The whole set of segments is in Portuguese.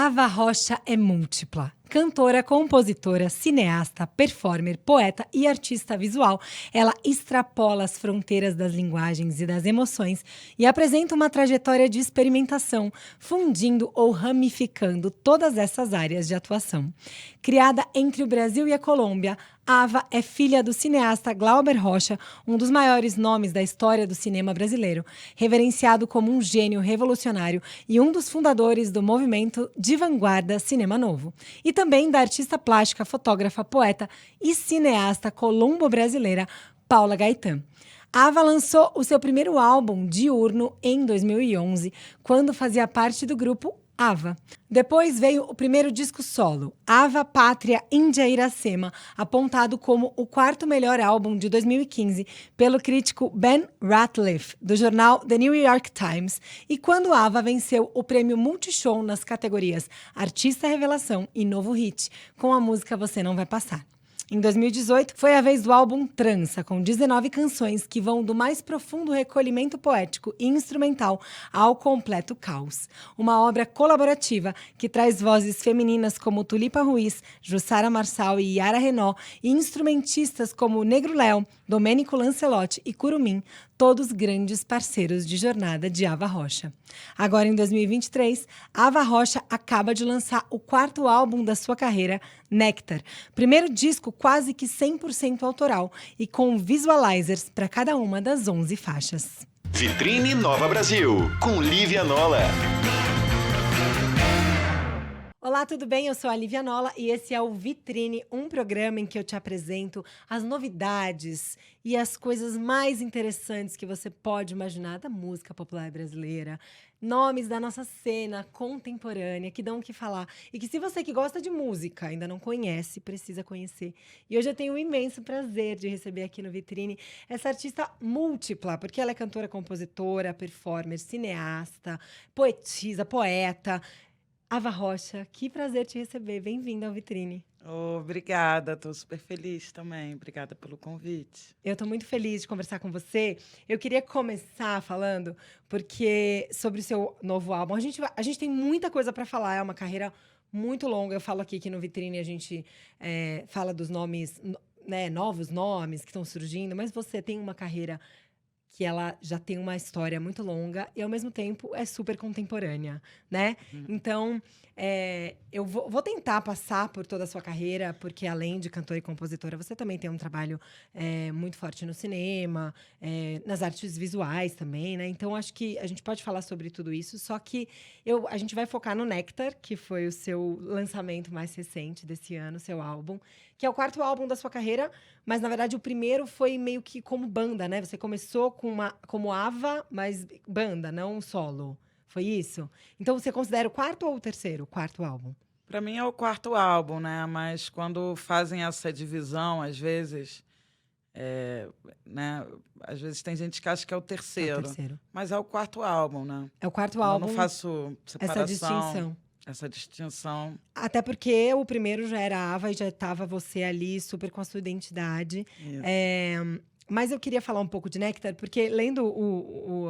Ava Rocha é múltipla. Cantora, compositora, cineasta, performer, poeta e artista visual, ela extrapola as fronteiras das linguagens e das emoções e apresenta uma trajetória de experimentação, fundindo ou ramificando todas essas áreas de atuação. Criada entre o Brasil e a Colômbia, Ava é filha do cineasta Glauber Rocha, um dos maiores nomes da história do cinema brasileiro, reverenciado como um gênio revolucionário e um dos fundadores do movimento de vanguarda Cinema Novo. E também da artista plástica, fotógrafa, poeta e cineasta colombo-brasileira Paula Gaetan. Ava lançou o seu primeiro álbum, Diurno, em 2011, quando fazia parte do grupo Ava. Depois veio o primeiro disco solo, Ava Pátria Índia Iracema, apontado como o quarto melhor álbum de 2015 pelo crítico Ben Ratliff, do jornal The New York Times, e quando Ava venceu o prêmio Multishow nas categorias Artista Revelação e Novo Hit, com a música Você Não Vai Passar. Em 2018, foi a vez do álbum Trança, com 19 canções que vão do mais profundo recolhimento poético e instrumental ao completo caos. Uma obra colaborativa que traz vozes femininas como Tulipa Ruiz, Jussara Marçal e Yara Renault, e instrumentistas como Negro Léo, Domênico Lancelotti e Curumim, todos grandes parceiros de jornada de Ava Rocha. Agora, em 2023, Ava Rocha acaba de lançar o quarto álbum da sua carreira, Néctar. Primeiro disco quase que 100% autoral e com visualizers para cada uma das 11 faixas. Vitrine Nova Brasil, com Lívia Nola. Olá, tudo bem? Eu sou a Lívia Nola e esse é o Vitrine, um programa em que eu te apresento as novidades e as coisas mais interessantes que você pode imaginar da música popular brasileira. Nomes da nossa cena contemporânea que dão o que falar. E que se você que gosta de música ainda não conhece, precisa conhecer. E hoje eu tenho o imenso prazer de receber aqui no Vitrine essa artista múltipla, porque ela é cantora, compositora, performer, cineasta, poetisa, poeta. Ava Rocha, que prazer te receber. Bem-vinda ao Vitrine. Obrigada, estou super feliz também. Obrigada pelo convite. Eu estou muito feliz de conversar com você. Eu queria começar falando porque sobre o seu novo álbum. A gente tem muita coisa para falar, é uma carreira muito longa. Eu falo aqui que no Vitrine a gente fala dos nomes, né, novos nomes que estão surgindo, mas você tem uma carreira que ela já tem uma história muito longa e, ao mesmo tempo, é super contemporânea, né? Então, eu vou tentar passar por toda a sua carreira, porque, além de cantora e compositora, você também tem um trabalho muito forte no cinema, nas artes visuais também, né? Então, acho que a gente pode falar sobre tudo isso, só que a gente vai focar no Néctar, que foi o seu lançamento mais recente desse ano, seu álbum, que é o quarto álbum da sua carreira, mas, na verdade, o primeiro foi meio que como banda, né? Você começou como Ava, mas banda, não solo. Foi isso? Então, você considera o quarto ou o terceiro, o quarto álbum? Para mim é o quarto álbum, né? Mas quando fazem essa divisão, às vezes, né? Às vezes tem gente que acha que é o É o terceiro, terceiro. mas é o quarto álbum, né? É o quarto Eu álbum, não faço essa separação, distinção. essa distinção. Até porque o primeiro já era Ava e já estava você ali, super com a sua identidade. Isso. Mas eu queria falar um pouco de Néctar, porque lendo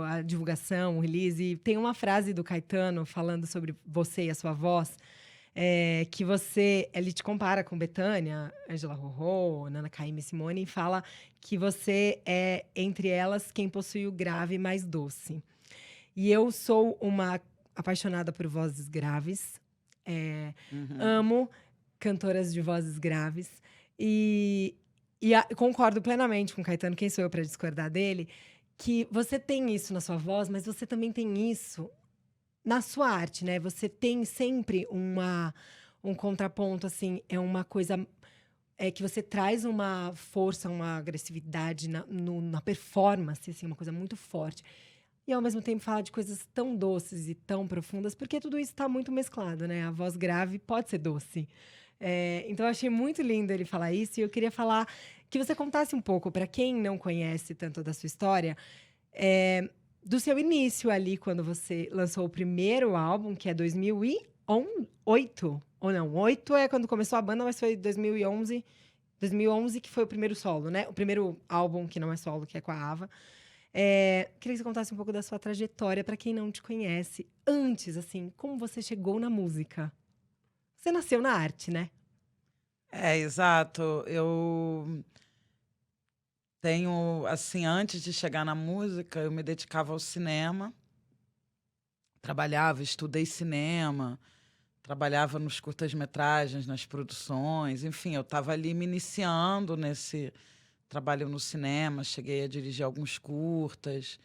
a divulgação, o release, tem uma frase do Caetano falando sobre você e a sua voz, que ele te compara com Bethânia, Ângela Rorô, Nana Caymmi e Simone, e fala que você é, entre elas, quem possui o grave mais doce. E eu sou uma apaixonada por vozes graves, amo cantoras de vozes graves, e concordo plenamente com o Caetano, quem sou eu para discordar dele, que você tem isso na sua voz, mas você também tem isso na sua arte, né? Você tem sempre um contraponto, assim, é uma coisa que você traz uma força, uma agressividade na performance, assim, uma coisa muito forte. E, ao mesmo tempo, falar de coisas tão doces e tão profundas, porque tudo isso está muito mesclado, né? A voz grave pode ser doce. Então, eu achei muito lindo ele falar isso. E eu queria falar que você contasse um pouco, para quem não conhece tanto da sua história, do seu início ali, quando você lançou o primeiro álbum, que é 2008. Ou não, 8 é quando começou a banda, mas foi 2011. 2011 que foi o primeiro solo, né? O primeiro álbum que não é solo, que é com a Ava. Queria que você contasse um pouco da sua trajetória, para quem não te conhece. Antes, assim, como você chegou na música? Você nasceu na arte, né? Exato. Eu tenho, assim, antes de chegar na música, eu me dedicava ao cinema, trabalhava, estudei cinema, trabalhava nos curtas-metragens, nas produções, enfim, eu estava ali me iniciando nesse trabalho no cinema, cheguei a dirigir alguns curtas,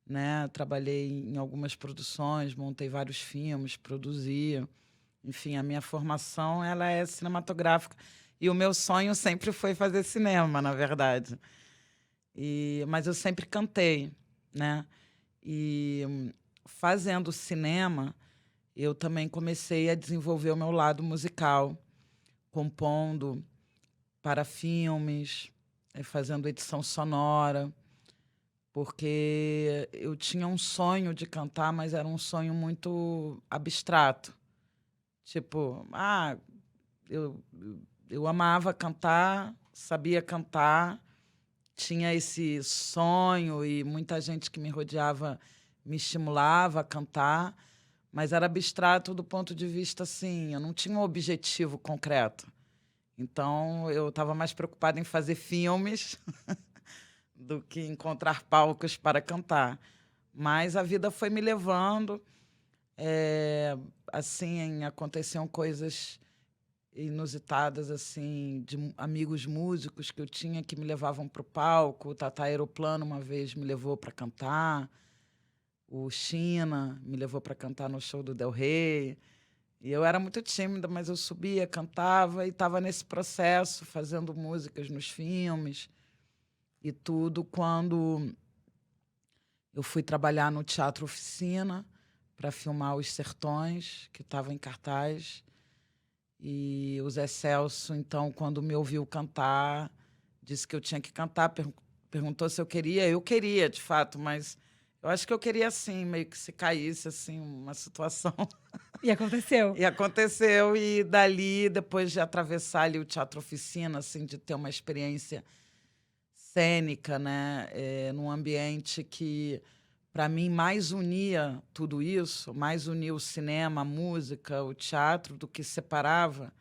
né? Trabalhei em algumas produções, montei vários filmes, produzia. Enfim, a minha formação ela é cinematográfica e o meu sonho sempre foi fazer cinema, na verdade. Mas eu sempre cantei, né? E fazendo cinema, eu também comecei a desenvolver o meu lado musical, compondo para filmes, fazendo edição sonora, porque eu tinha um sonho de cantar, mas era um sonho muito abstrato. Tipo, eu, eu amava cantar, sabia cantar, tinha esse sonho e muita gente que me rodeava me estimulava a cantar, mas era abstrato do ponto de vista assim, eu não tinha um objetivo concreto. Então, eu estava mais preocupada em fazer filmes do que encontrar palcos para cantar. Mas a vida foi me levando, assim, aconteciam coisas inusitadas, assim, de amigos músicos que eu tinha que me levavam para o palco. O Tata Aeroplano uma vez me levou para cantar, o China me levou para cantar no show do Del Rey. E eu era muito tímida, mas eu subia, cantava e estava nesse processo, fazendo músicas nos filmes e tudo, quando eu fui trabalhar no Teatro Oficina para filmar Os Sertões, que estava em cartaz. E o Zé Celso, então, quando me ouviu cantar, disse que eu tinha que cantar, perguntou se eu queria. Eu queria, de fato, mas eu acho que eu queria, assim, meio que se caísse, assim, uma situação. E aconteceu. E aconteceu, e dali, depois de atravessar ali o Teatro Oficina, assim, de ter uma experiência cênica, né, num ambiente que, para mim, mais unia tudo isso, mais unia o cinema, a música, o teatro, do que separava.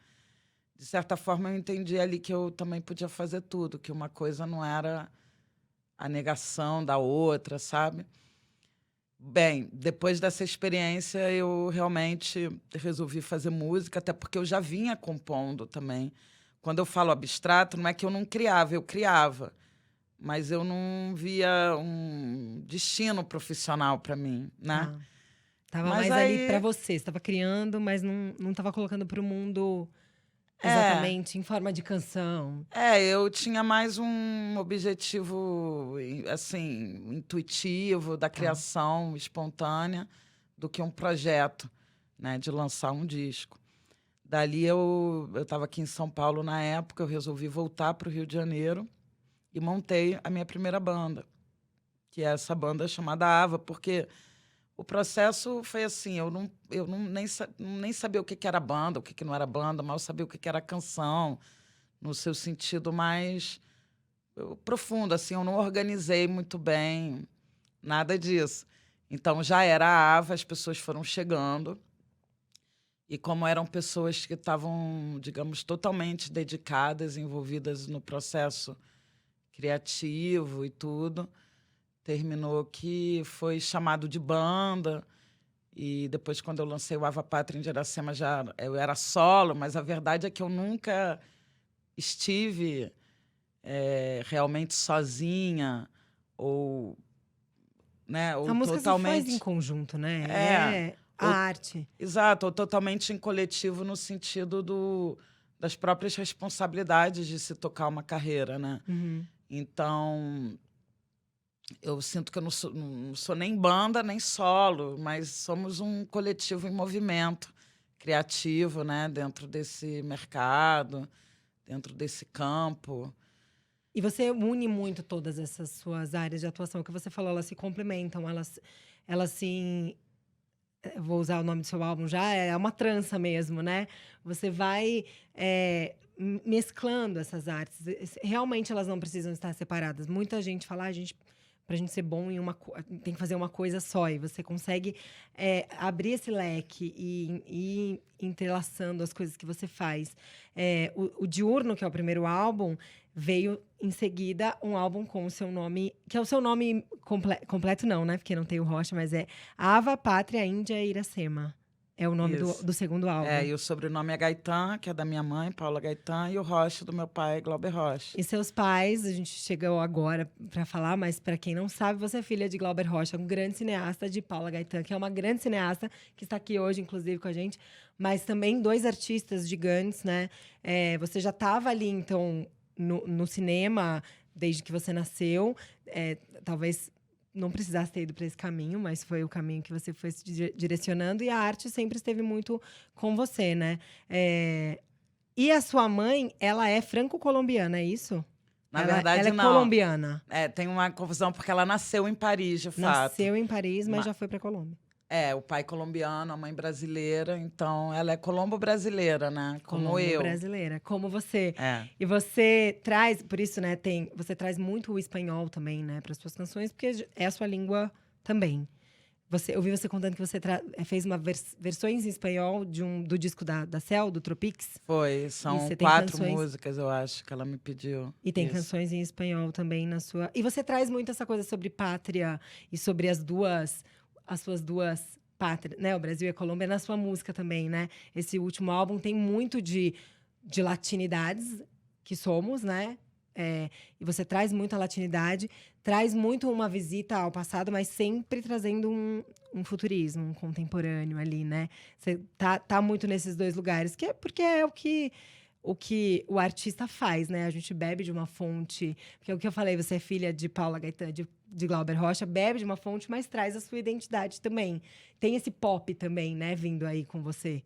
De certa forma, eu entendi ali que eu também podia fazer tudo, que uma coisa não era a negação da outra, sabe? Bem, depois dessa experiência, eu realmente resolvi fazer música, até porque eu já vinha compondo também. Quando eu falo abstrato, não é que eu não criava, eu criava, mas eu não via um destino profissional para mim, né? Ah, tava Mas mais ali pra aí, você. Você estava criando, mas não estava colocando pro mundo é, exatamente em forma de canção. eu tinha mais um objetivo, assim, intuitivo, da Tá. criação espontânea, do que um projeto, né, de lançar um disco. Dali eu estava aqui em São Paulo na época, eu resolvi voltar para o Rio de Janeiro e montei a minha primeira banda, que é essa banda chamada Ava, porque o processo foi assim, eu nem sabia o que que era banda, o que que não era banda, mas eu sabia o que que era canção, no seu sentido mais profundo, assim, eu não organizei muito bem nada disso. Então já era a Ava, as pessoas foram chegando, e como eram pessoas que estavam, digamos, totalmente dedicadas, envolvidas no processo criativo e tudo, terminou que foi chamado de banda. E depois, quando eu lancei o Ava Pátria em Iracema, já eu era solo, mas a verdade é que eu nunca estive realmente sozinha ou, né, A ou música se faz em totalmente. conjunto, né? É, É a ou arte. Exato, ou totalmente em coletivo no sentido das próprias responsabilidades de se tocar uma carreira, né? Uhum. Então, eu sinto que eu não sou nem banda, nem solo, mas somos um coletivo em movimento criativo, né? Dentro desse mercado, dentro desse campo. E você une muito todas essas suas áreas de atuação, que você falou, elas se complementam, elas se vou usar o nome do seu álbum já, é uma trança mesmo, né? Você vai mesclando essas artes. Realmente elas não precisam estar separadas. Muita gente fala, a gente pra gente ser bom em tem que fazer uma coisa só. E você consegue abrir esse leque e ir entrelaçando as coisas que você faz. O Diurno, que é o primeiro álbum, veio em seguida um álbum com o seu nome, que é o seu nome completo não, né? Porque não tem o Rocha, mas é Ava, Pátria, Índia e Iracema. É o nome Isso. do segundo álbum. E o sobrenome é Gaetan, que é da minha mãe, Paula Gaetan, e o Rocha do meu pai, Glauber Rocha. E seus pais, a gente chegou agora para falar, mas para quem não sabe, você é filha de Glauber Rocha, um grande cineasta, de Paula Gaetan, que é uma grande cineasta, que está aqui hoje, inclusive, com a gente, mas também 2 artistas gigantes, né? Você já estava ali, então, no cinema, desde que você nasceu, talvez não precisasse ter ido para esse caminho, mas foi o caminho que você foi se direcionando, e a arte sempre esteve muito com você, né? E a sua mãe, ela é franco-colombiana, é isso? Na verdade, ela é não. colombiana. Tem uma confusão, porque ela nasceu em Paris, de fato. Nasceu em Paris, mas já foi para Colômbia. O pai colombiano, a mãe brasileira. Então, ela é colombo-brasileira, né? Como eu. Brasileira, como você. É. E você traz, por isso, né, você traz muito o espanhol também, né, para as suas canções, porque é a sua língua também. Eu vi você contando que você fez versões em espanhol do disco da Cel, do Tropics. Foi, são você tem 4 canções... músicas, eu acho, que ela me pediu. E tem isso. canções em espanhol também na sua... E você traz muito essa coisa sobre pátria e sobre as suas duas pátrias, né? O Brasil e a Colômbia na sua música também, né? Esse último álbum tem muito de latinidades que somos, né? E você traz muita latinidade, traz muito uma visita ao passado, mas sempre trazendo um futurismo, um contemporâneo ali, né? Você tá muito nesses 2 lugares, porque é o que o artista faz, né? A gente bebe de uma fonte, porque é o que eu falei, você é filha de Paula Gaetan, de Glauber Rocha, bebe de uma fonte, mas traz a sua identidade também. Tem esse pop também, né, vindo aí com você,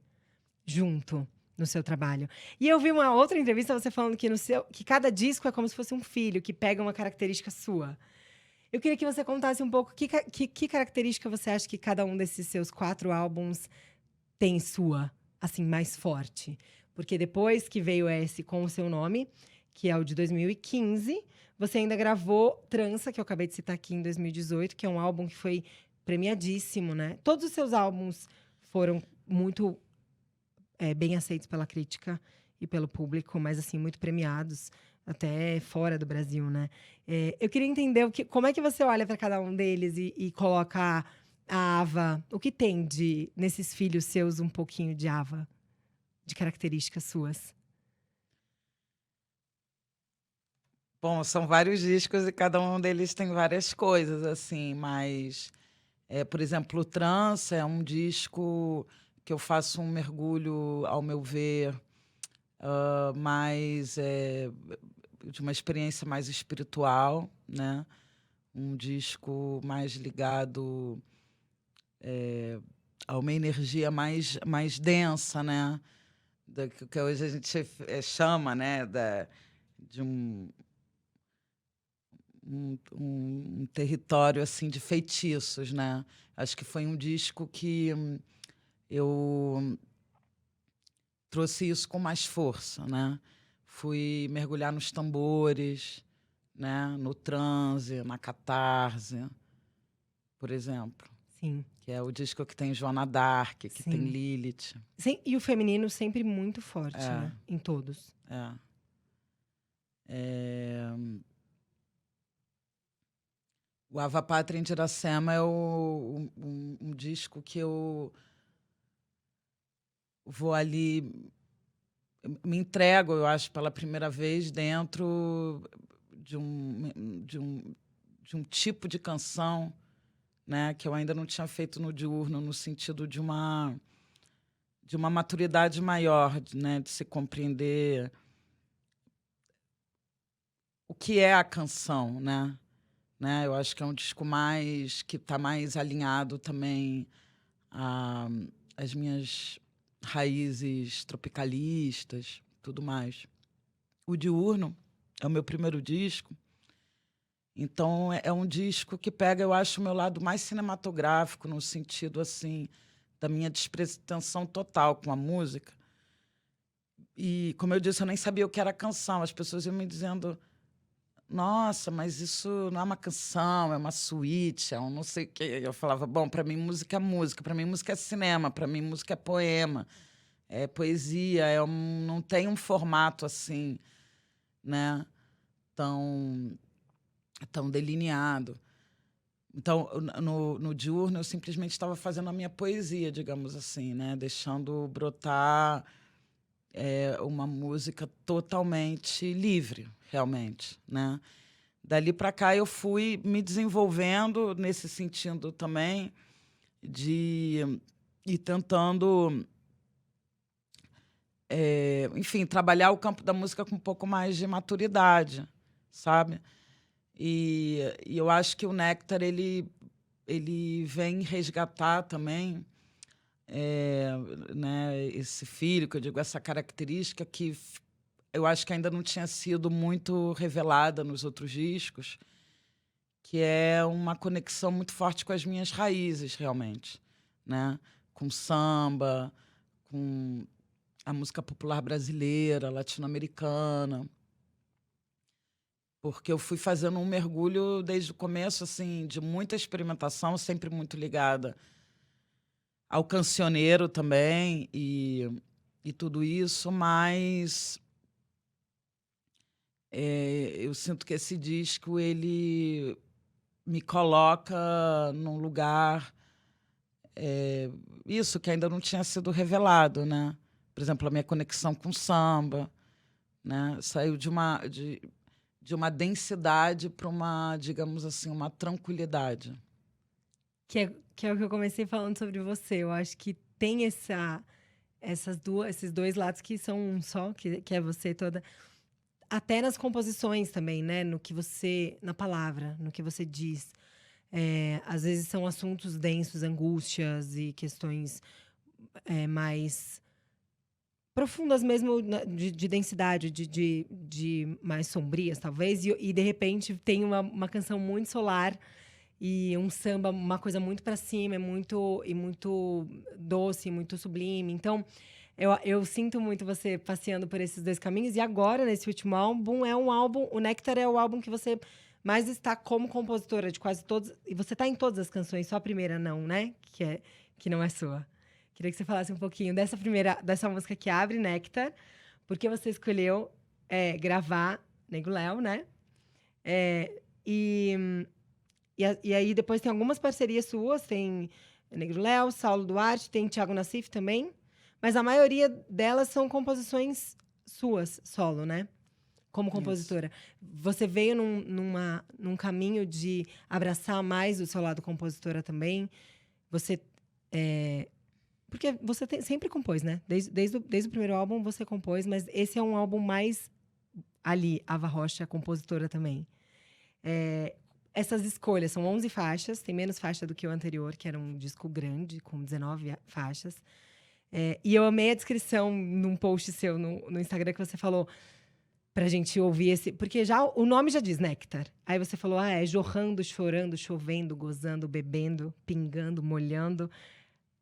junto no seu trabalho. E eu vi uma outra entrevista você falando que cada disco é como se fosse um filho, que pega uma característica sua. Eu queria que você contasse um pouco que característica você acha que cada um desses seus 4 álbuns tem sua, assim, mais forte. Porque depois que veio esse com o seu nome, que é o de 2015, você ainda gravou Trança, que eu acabei de citar aqui, em 2018, que é um álbum que foi premiadíssimo, né? Todos os seus álbuns foram muito bem aceitos pela crítica e pelo público, mas, assim, muito premiados, até fora do Brasil, né? Eu queria entender como é que você olha para cada um deles e coloca a Ava, o que tem nesses filhos seus um pouquinho de Ava, de características suas? Bom, são vários discos e cada um deles tem várias coisas, assim, mas, por exemplo, o Trança é um disco que eu faço um mergulho, ao meu ver, mais de uma experiência mais espiritual, né? Um disco mais ligado a uma energia mais densa, né? Que hoje a gente chama, né? De um território assim de feitiços, né? Acho que foi um disco que eu trouxe isso com mais força, né? Fui mergulhar nos tambores, né? No transe, na catarse, por exemplo. Sim. Que é o disco que tem Joana d'Arc, que Sim. tem Lilith. Sim, e o feminino sempre muito forte, né? Em todos. O Ava Pátria de Iracema é um disco que eu vou ali, me entrego, eu acho, pela primeira vez dentro de um tipo de canção, né, que eu ainda não tinha feito no Diurno, no sentido de uma maturidade maior, né, de se compreender o que é a canção, né? Eu acho que é um disco que está mais alinhado também às minhas raízes tropicalistas, tudo mais. O Diurno é o meu primeiro disco, então é um disco que pega, eu acho, o meu lado mais cinematográfico, no sentido assim da minha despretensão total com a música. E, como eu disse, eu nem sabia o que era canção. As pessoas iam me dizendo: nossa, mas isso não é uma canção, é uma suíte, é um não sei o quê. Eu falava, bom, para mim música é música, para mim música é cinema, para mim música é poema, é poesia, não tem um formato assim, né, tão, tão delineado. Então, no diurno, eu simplesmente estava fazendo a minha poesia, digamos assim, né, deixando brotar uma música totalmente livre, realmente, né? Dali para cá eu fui me desenvolvendo nesse sentido também de ir tentando, enfim, trabalhar o campo da música com um pouco mais de maturidade, sabe? E eu acho que o Néctar ele vem resgatar também né, esse filho, que eu digo, essa característica que eu acho que ainda não tinha sido muito revelada nos outros discos, que é uma conexão muito forte com as minhas raízes, realmente, né? Com samba, com a música popular brasileira, latino-americana, porque eu fui fazendo um mergulho desde o começo, assim, de muita experimentação, sempre muito ligada ao cancioneiro também e tudo isso, mas eu sinto que esse disco ele me coloca num lugar, isso que ainda não tinha sido revelado, né? Por exemplo, a minha conexão com samba, né? Saiu de uma densidade para uma, digamos assim, uma tranquilidade. Que é o que eu comecei falando sobre você. Eu acho que tem esses dois lados que são um só, que é você toda. Até nas composições também, né? No que você. Na palavra, no que você diz. Às vezes são assuntos densos, angústias e questões mais profundas mesmo, de densidade, de mais sombrias, talvez. E de repente tem uma canção muito solar e um samba, uma coisa muito para cima, muito doce, muito sublime. Então, eu sinto muito você passeando por esses dois caminhos. E agora, nesse último álbum, o Néctar é o álbum que você mais está como compositora de quase todos. E você está em todas as canções, só a primeira não, né? Que não é sua. Queria que você falasse um pouquinho dessa música que abre, Néctar. Por que você escolheu gravar Nego Léo, né? E aí depois tem algumas parcerias suas, tem Negro Léo, Saulo Duarte, tem Thiago Nassif também, mas a maioria delas são composições suas, solo, né? Como compositora. Você veio num caminho de abraçar mais o seu lado compositora também. Você. Porque você sempre compôs, né? Desde o primeiro álbum você compôs, mas esse é um álbum mais ali, Ava Rocha, compositora também. Essas escolhas são 11 faixas, tem menos faixa do que o anterior, que era um disco grande, com 19 faixas. E eu amei a descrição num post seu no Instagram que você falou pra gente ouvir esse... Porque já o nome já diz Néctar. Aí você falou, é jorrando, chorando, chovendo, gozando, bebendo, pingando, molhando,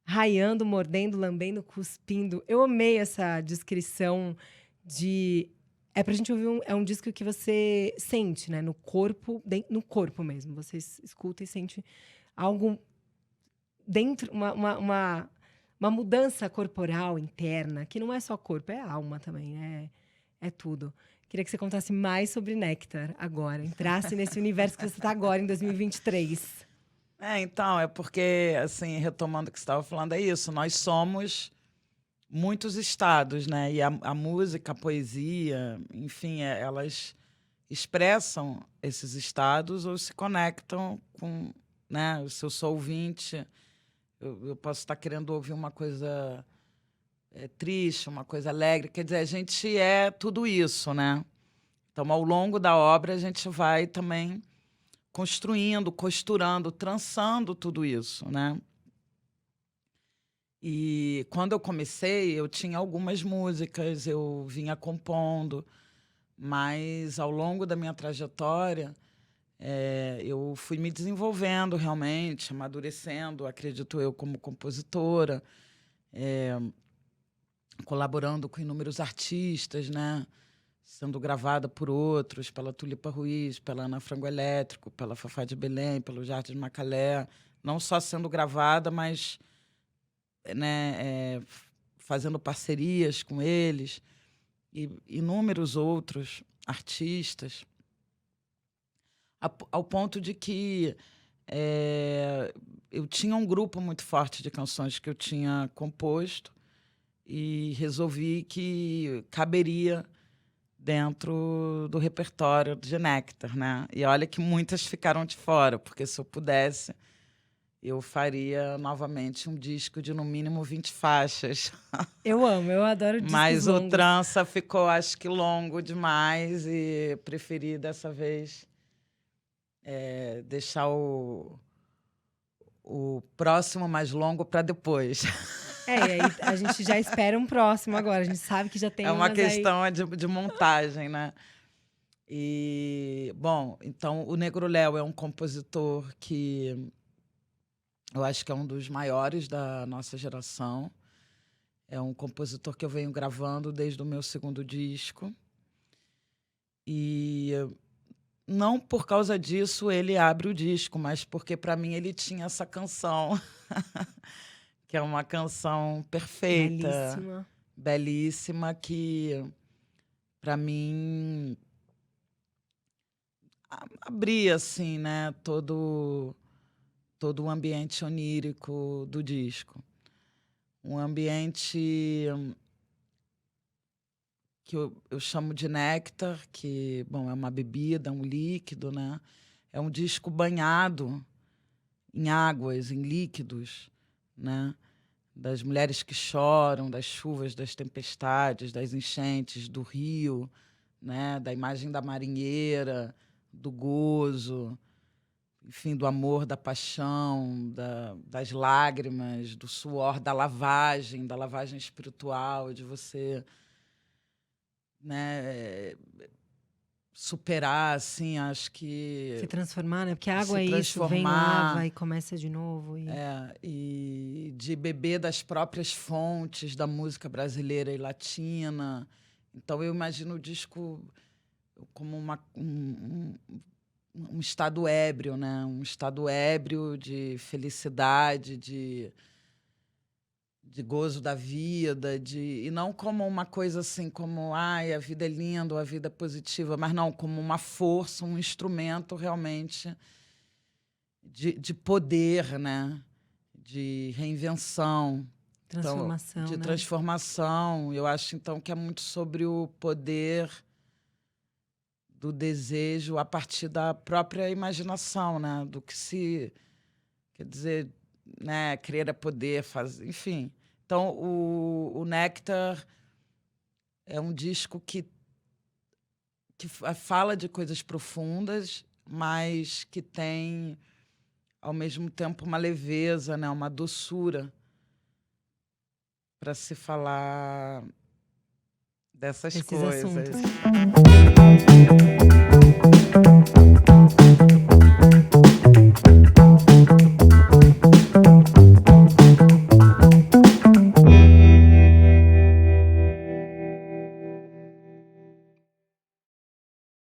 raiando, mordendo, lambendo, cuspindo. Eu amei essa descrição de... É pra gente ouvir é um disco que você sente, né? No corpo mesmo. Você escuta e sente algo dentro, uma mudança corporal interna, que não é só corpo, é alma também, é tudo. Queria que você contasse mais sobre Néctar agora, entrasse nesse universo que você está agora, em 2023. Então, é porque, assim, retomando o que você estava falando, é isso, nós somos muitos estados, né? E a música, a poesia, enfim, elas expressam esses estados ou se conectam com, né? Se eu sou ouvinte, eu posso estar querendo ouvir uma coisa triste, uma coisa alegre. Quer dizer, a gente é tudo isso, né? Então, ao longo da obra, a gente vai também construindo, costurando, trançando tudo isso, né? E quando eu comecei, eu tinha algumas músicas, eu vinha compondo, mas ao longo da minha trajetória, eu fui me desenvolvendo realmente, amadurecendo, acredito eu, como compositora, colaborando com inúmeros artistas, né? sendo gravada por outros, pela Tulipa Ruiz, pela Ana Frango Elétrico, pela Fafá de Belém, pelo Jardim de Macalé, não só sendo gravada, mas né, fazendo parcerias com eles e inúmeros outros artistas, ao ponto de que eu tinha um grupo muito forte de canções que eu tinha composto e resolvi que caberia dentro do repertório de Néctar, né? E olha que muitas ficaram de fora, porque se eu pudesse, eu faria novamente um disco de no mínimo 20 faixas. Eu amo, eu adoro discos Mas longos. o Trança ficou, acho que, longo demais e preferi dessa vez deixar o próximo mais longo para depois. E aí a gente já espera um próximo agora. A gente sabe que já tem É uma umas questão aí... de montagem, né? E, bom, então, o Negro Léo é um compositor que eu acho que é um dos maiores da nossa geração. É um compositor que eu venho gravando desde o meu segundo disco. E não por causa disso ele abre o disco, mas porque, para mim, ele tinha essa canção, que é uma canção perfeita, Belíssima. belíssima, que, para mim, abria assim, né, todo o ambiente onírico do disco. Um ambiente que eu chamo de néctar, que, bom, é uma bebida, um líquido, né? É um disco banhado em águas, em líquidos, né? Das mulheres que choram, das chuvas, das tempestades, das enchentes, do rio, né? Da imagem da marinheira, do gozo, enfim, do amor, da paixão, das lágrimas, do suor, da lavagem espiritual, de você, né, superar, assim, acho que... Se transformar, né? Porque a água se é isso, vem transformar, lava e começa de novo. e de beber das próprias fontes da música brasileira e latina. Então, eu imagino o disco como um estado ébrio, né? Um estado ébrio de felicidade, de gozo da vida, e não como uma coisa assim, como ai, a vida é linda, a vida é positiva, mas não, como uma força, um instrumento realmente de poder, né? De reinvenção. Transformação, então, de né? transformação. Eu acho, então, que é muito sobre o poder do desejo a partir da própria imaginação, né? Do que se... Quer dizer, né? Querer é poder, fazer... Enfim. Então, o Néctar é um disco que fala de coisas profundas, mas que tem, ao mesmo tempo, uma leveza, né? Uma doçura para se falar dessas Esses coisas. assuntos.